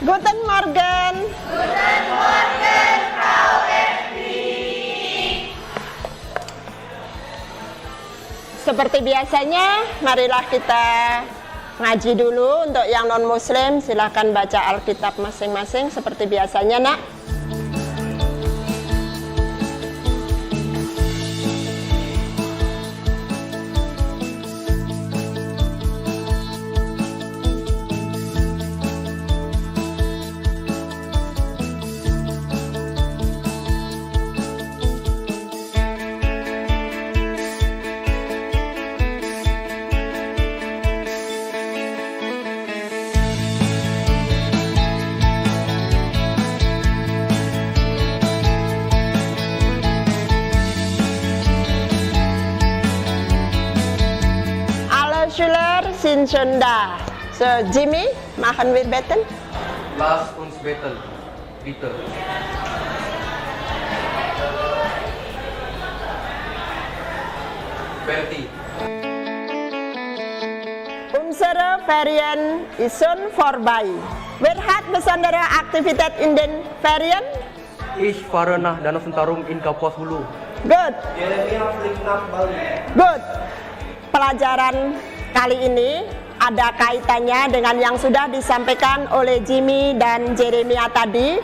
Guten Morgen. Guten Morgen, Frau Esti. Seperti biasanya, marilah kita ngaji dulu. Untuk yang non-muslim, silahkan baca Alkitab masing-masing seperti biasanya, nak. Schüler sind schon da. So, Jimmy, machen wir beten? Lass uns beten, bitte. Berti. Unsere Ferien ist schon vorbei. Wer hat besondere Aktivität in den Ferien? Ich fahre nach Danau Sentarum in Kapuas Hulu. Good. Good. Pelajaran kali ini ada kaitannya dengan yang sudah disampaikan oleh Jimmy dan Jeremia tadi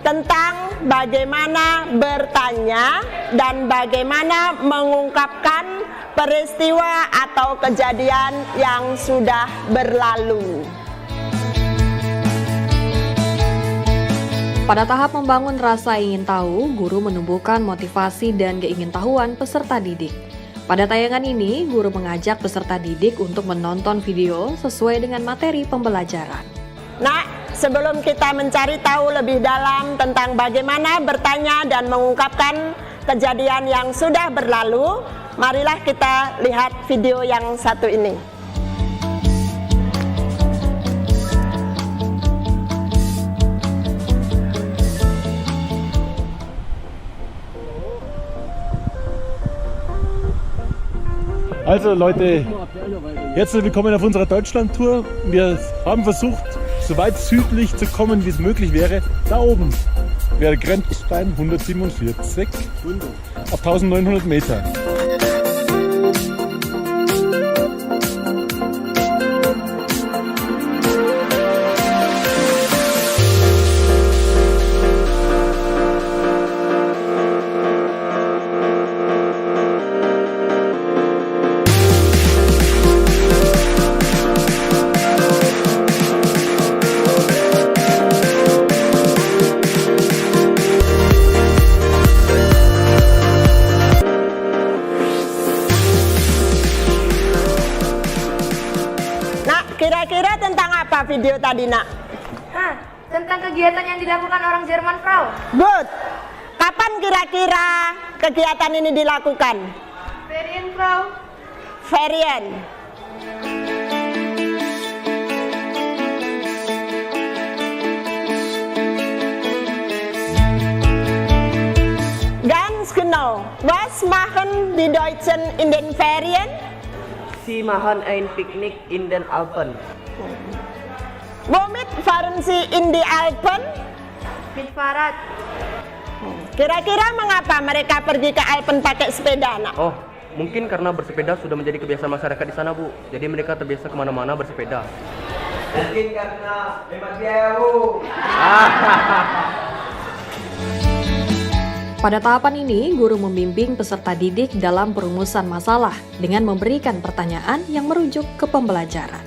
tentang bagaimana bertanya dan bagaimana mengungkapkan peristiwa atau kejadian yang sudah berlalu. Pada tahap membangun rasa ingin tahu, guru menumbuhkan motivasi dan keingintahuan peserta didik. Pada tayangan ini, guru mengajak peserta didik untuk menonton video sesuai dengan materi pembelajaran. Nah, sebelum kita mencari tahu lebih dalam tentang bagaimana bertanya dan mengungkapkan kejadian yang sudah berlalu, marilah kita lihat video yang satu ini. Also Leute, herzlich willkommen auf unserer Deutschland-Tour. Wir haben versucht, so weit südlich zu kommen, wie es möglich wäre. Da oben wäre Grenzstein 147 auf 1900 Meter. video tadi, Nak? Hah, tentang kegiatan yang dilakukan orang Jerman, Frau. Good. Kapan kira-kira kegiatan ini dilakukan? Ferien, Frau. Ferien. Ganz genau. Was machen die Deutschen in den Ferien? Sie machen ein Picknick in den Alpen. Womit fahren Sie in die Alpen? Mit Fahrrad. Kira-kira mengapa mereka pergi ke Alpen pakai sepeda, Nak? Oh, mungkin karena bersepeda sudah menjadi kebiasaan masyarakat di sana, Bu. Jadi mereka terbiasa kemana-mana bersepeda. Mungkin karena hemat biaya, Bu. Pada tahapan ini, guru membimbing peserta didik dalam perumusan masalah dengan memberikan pertanyaan yang merujuk ke pembelajaran.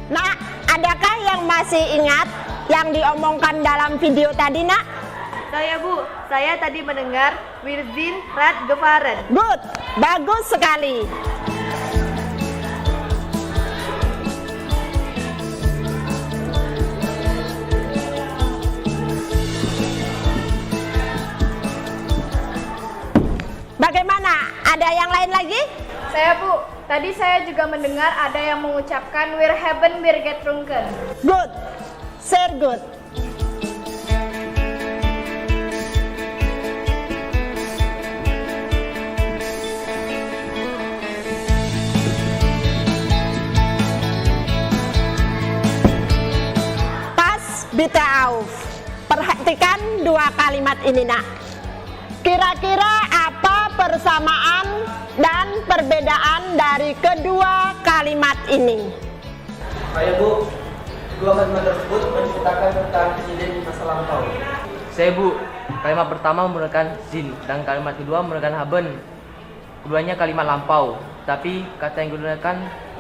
Nak, adakah yang masih ingat yang diomongkan dalam video tadi, Nak? Saya, Bu. Saya tadi mendengar Wir sind Rad gefahren. Good, bagus sekali. Bagaimana? Ada yang lain lagi? Saya, Bu. Tadi saya juga mendengar ada yang mengucapkan Wir haben wir getrunken. Good, sehr good. Pas bitte auf. Perhatikan dua kalimat ini, Nak. Kira-kira apa persamaan dan perbedaan dari kedua kalimat ini? Saya, Bu, kedua kalimat tersebut menceritakan tentang kejadian di masa lampau. Saya, Bu, kalimat pertama menggunakan sind dan kalimat kedua menggunakan haben. Keduanya kalimat lampau, tapi kata yang digunakan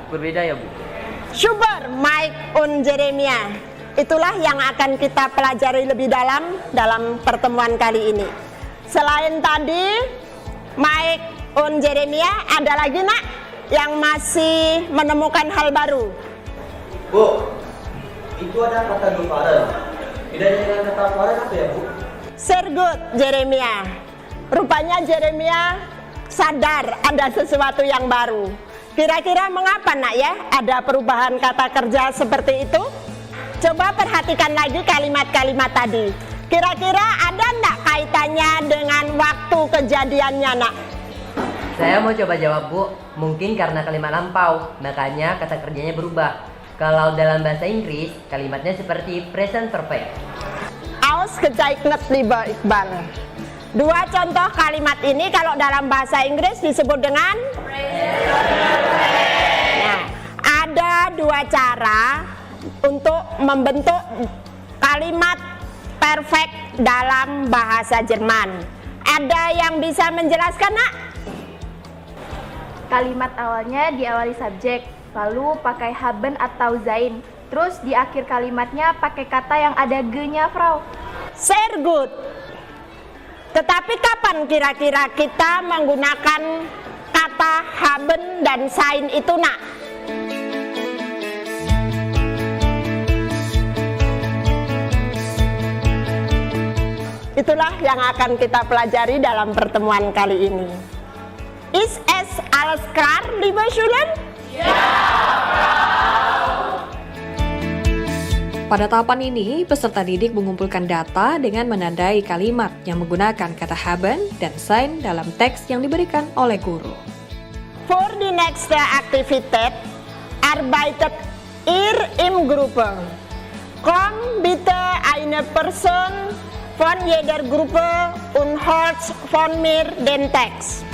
berbeda ya, Bu. Super, Mike und Jeremia. Itulah yang akan kita pelajari lebih dalam pertemuan kali ini. Selain tadi Mike und Jeremia, ada lagi, Nak, yang masih menemukan hal baru? Bu, itu ada kata gefahren. Bedanya dengan kata fahren apa ya, Bu? Sehr good, Jeremia. Rupanya Jeremia sadar ada sesuatu yang baru. Kira-kira mengapa, Nak, ya ada perubahan kata kerja seperti itu? Coba perhatikan lagi kalimat-kalimat tadi. Kira-kira ada enggak kaitannya dengan waktu kejadiannya, Nak? Saya mau coba jawab, Bu. Mungkin karena kalimat lampau, makanya kata kerjanya berubah. Kalau dalam bahasa Inggris, kalimatnya seperti present perfect. Ausgezeichnet, lieber Iqbal. Dua contoh kalimat ini kalau dalam bahasa Inggris disebut dengan nah, ada dua cara untuk membentuk kalimat perfect dalam bahasa Jerman. Ada yang bisa menjelaskan, Nak? Kalimat awalnya diawali subjek, lalu pakai haben atau sein. Terus di akhir kalimatnya pakai kata yang ada ge-nya, Frau. Sehr good. Tetapi kapan kira-kira kita menggunakan kata haben dan sein itu, Nak? Itulah yang akan kita pelajari dalam pertemuan kali ini. Ist es alles klar, liebe Schüler? Pada tahapan ini, peserta didik mengumpulkan data dengan menandai kalimat yang menggunakan kata haben dan sein dalam teks yang diberikan oleh guru. Für die nächste Aktivität arbeitet ihr im Gruppe. Komm bitte eine Person von jeder Gruppe und holt von mir den Text.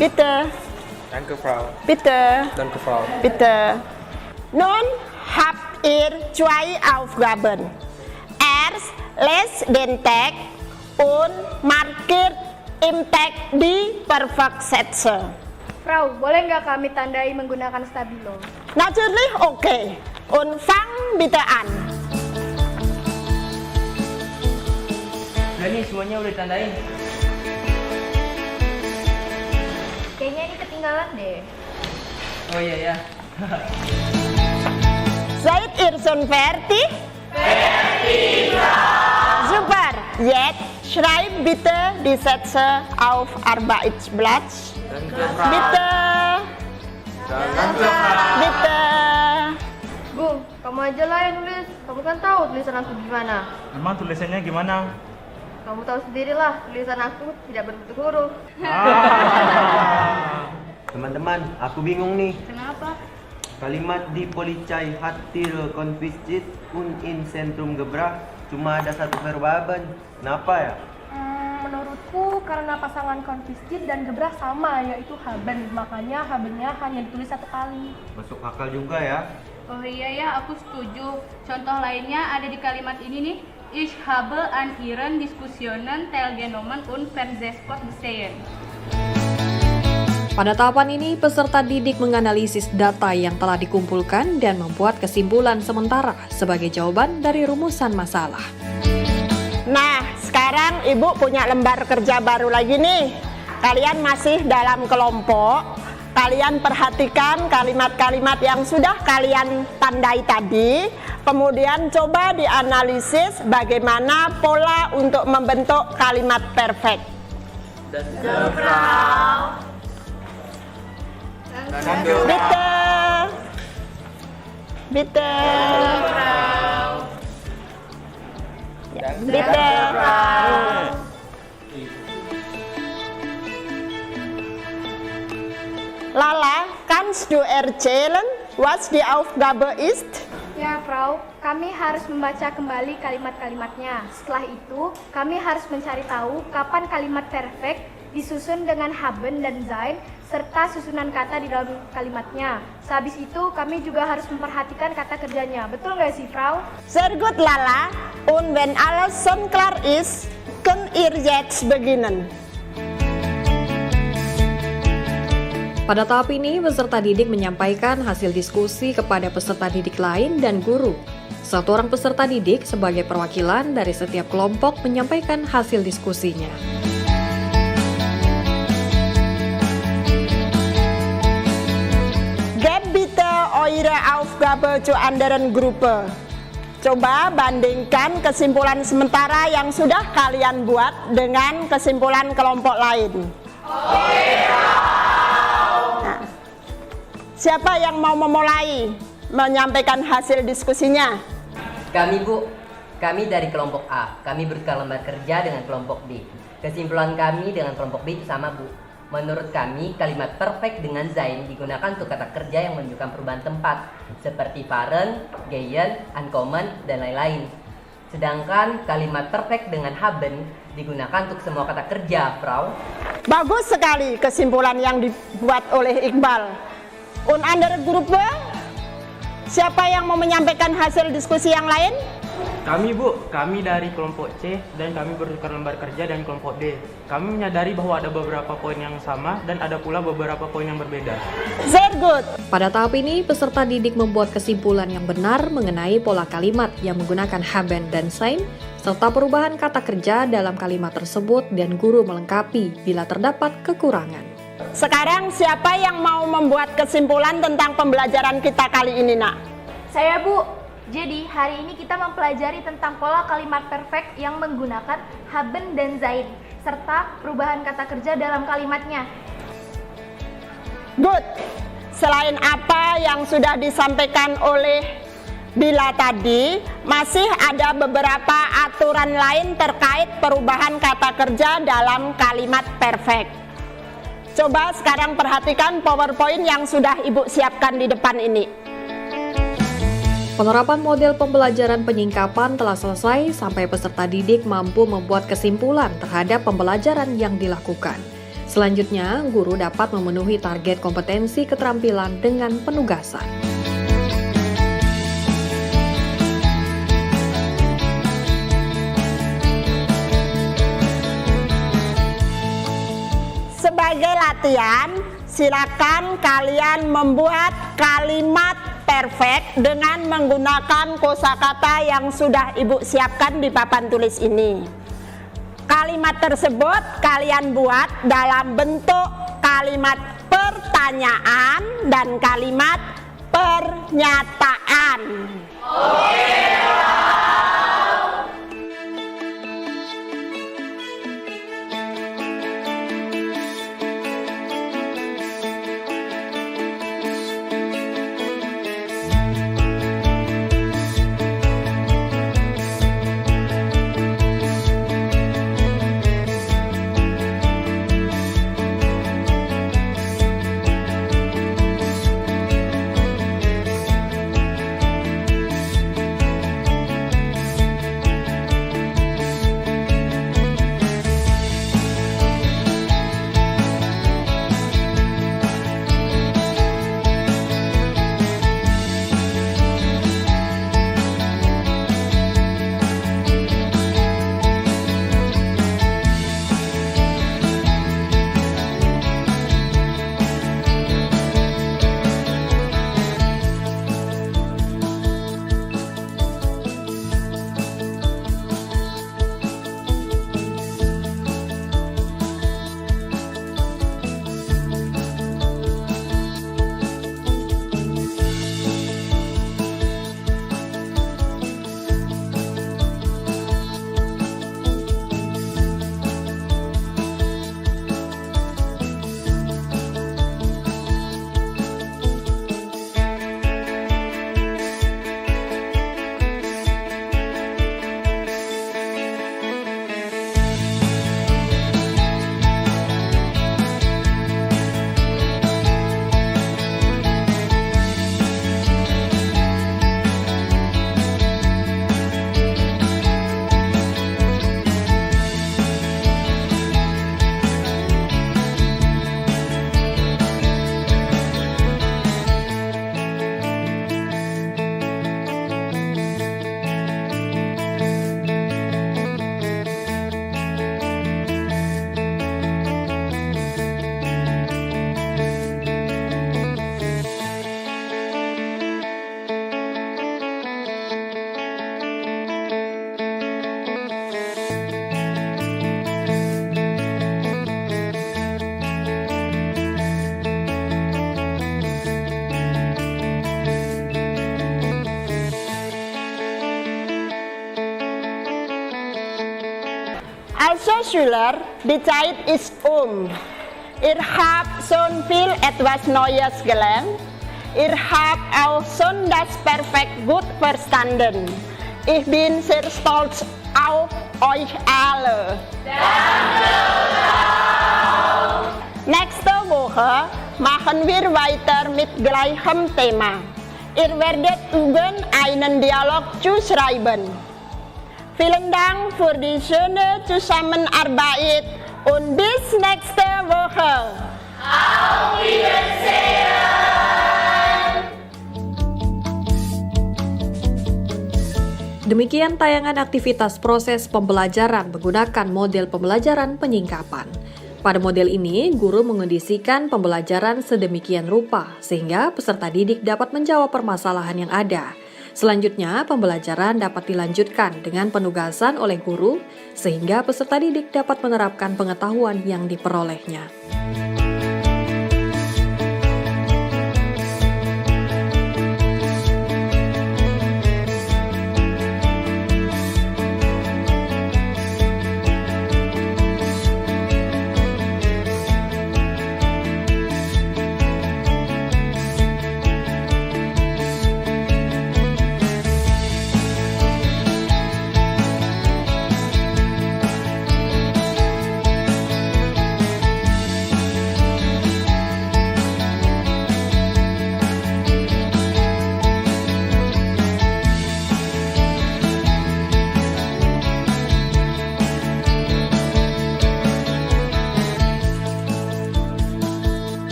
Bitte, Danke, Frau. bitte, Danke, Frau. bitte. Nun habt ihr zwei Aufgaben. Erst lest den Text und markiert im Text die Perfektsätze. Frau, boleh nggak kami tandai menggunakan stabilo? Natürlich okay. Und fang bitte an. Udah nih semuanya udah ditandain. ketinggalan deh. Oh iya ya. Seid ihr schon fertig? Super. Jetzt schreib bitte die Sätze auf Arbeitsblatt. Bitte. Bitte. Bu, kamu aja lah yang nulis. Kamu kan tahu tulisan aku gimana. Emang tulisannya gimana? Kamu tahu sendirilah, tulisan aku tidak berbentuk huruf. Teman-teman, aku bingung nih. Kenapa? Kalimat di Polizei hat Tiere konfisziert und in Zentrum gebracht cuma ada satu verbaben. Kenapa ya? Menurutku karena pasangan konfiscit dan gebrah sama, yaitu haben. Makanya habennya hanya ditulis satu kali. Masuk akal juga ya. Oh iya ya, aku setuju. Contoh lainnya ada di kalimat ini nih. Ich habe an ihren Diskussionen teilgenommen und Fernsehspot gesehen. Pada tahapan ini, peserta didik menganalisis data yang telah dikumpulkan dan membuat kesimpulan sementara sebagai jawaban dari rumusan masalah. Nah, sekarang Ibu punya lembar kerja baru lagi nih. Kalian masih dalam kelompok. Kalian perhatikan kalimat-kalimat yang sudah kalian tandai tadi. Kemudian coba dianalisis bagaimana pola untuk membentuk kalimat perfect. Bitte. Bitte. Bitte. Lala, kannst du erzählen, was die Aufgabe ist? Ya, Frau, kami harus membaca kembali kalimat-kalimatnya. Setelah itu, kami harus mencari tahu kapan kalimat perfect disusun dengan haben dan sein, serta susunan kata di dalam kalimatnya. Sehabis itu, kami juga harus memperhatikan kata kerjanya. Betul nggak sih, Frau? Sehr gut, Lala. Und wenn alles schon klar ist, könnt ihr jetzt beginnen. Pada tahap ini, peserta didik menyampaikan hasil diskusi kepada peserta didik lain dan guru. Satu orang peserta didik sebagai perwakilan dari setiap kelompok menyampaikan hasil diskusinya. Gebt bitte eure Aufgabe zu anderen Gruppe. Coba bandingkan kesimpulan sementara yang sudah kalian buat dengan kesimpulan kelompok lain. Siapa yang mau memulai menyampaikan hasil diskusinya? Kami Bu, kami dari kelompok A. Kami bertukar lembar kerja dengan kelompok B. Kesimpulan kami dengan kelompok B itu sama Bu. Menurut kami, kalimat perfect dengan sein digunakan untuk kata kerja yang menunjukkan perubahan tempat, seperti fahren, gehen, ankommen, dan lain-lain. Sedangkan kalimat perfect dengan haben digunakan untuk semua kata kerja, Frau. Bagus sekali kesimpulan yang dibuat oleh Iqbal. Und andere Gruppe, siapa yang mau menyampaikan hasil diskusi yang lain? Kami Bu, kami dari kelompok C dan kami bertukar lembar kerja dengan kelompok D. Kami menyadari bahwa ada beberapa poin yang sama dan ada pula beberapa poin yang berbeda. Sehr gut. Pada tahap ini, peserta didik membuat kesimpulan yang benar mengenai pola kalimat yang menggunakan haben dan sein, serta perubahan kata kerja dalam kalimat tersebut dan guru melengkapi bila terdapat kekurangan. Sekarang siapa yang mau membuat kesimpulan tentang pembelajaran kita kali ini, Nak? Saya, Bu. Jadi, hari ini kita mempelajari tentang pola kalimat perfect yang menggunakan haben dan sein, serta perubahan kata kerja dalam kalimatnya. Good. Selain apa yang sudah disampaikan oleh Bila tadi, masih ada beberapa aturan lain terkait perubahan kata kerja dalam kalimat perfect. Coba sekarang perhatikan PowerPoint yang sudah Ibu siapkan di depan ini. Penerapan model pembelajaran penyingkapan telah selesai sampai peserta didik mampu membuat kesimpulan terhadap pembelajaran yang dilakukan. Selanjutnya, guru dapat memenuhi target kompetensi keterampilan dengan penugasan. Sebagai latihan, silakan kalian membuat kalimat perfect dengan menggunakan kosakata yang sudah Ibu siapkan di papan tulis ini. Kalimat tersebut kalian buat dalam bentuk kalimat pertanyaan dan kalimat pernyataan. Also Schüler, die Zeit ist Ihr habt schon viel etwas Neues gelernt. Ihr habt auch schon das perfekt gut verstanden. Ich bin sehr stolz auf euch alle. Nächste Woche machen wir weiter mit gleichem Thema. Ihr werdet üben, einen Dialog zu schreiben. Vielen Dank für die schöne Zusammenarbeit und bis nächste Woche. Auf Wiedersehen. Demikian tayangan aktivitas proses pembelajaran menggunakan model pembelajaran penyingkapan. Pada model ini, guru mengondisikan pembelajaran sedemikian rupa sehingga peserta didik dapat menjawab permasalahan yang ada. Selanjutnya, pembelajaran dapat dilanjutkan dengan penugasan oleh guru sehingga peserta didik dapat menerapkan pengetahuan yang diperolehnya.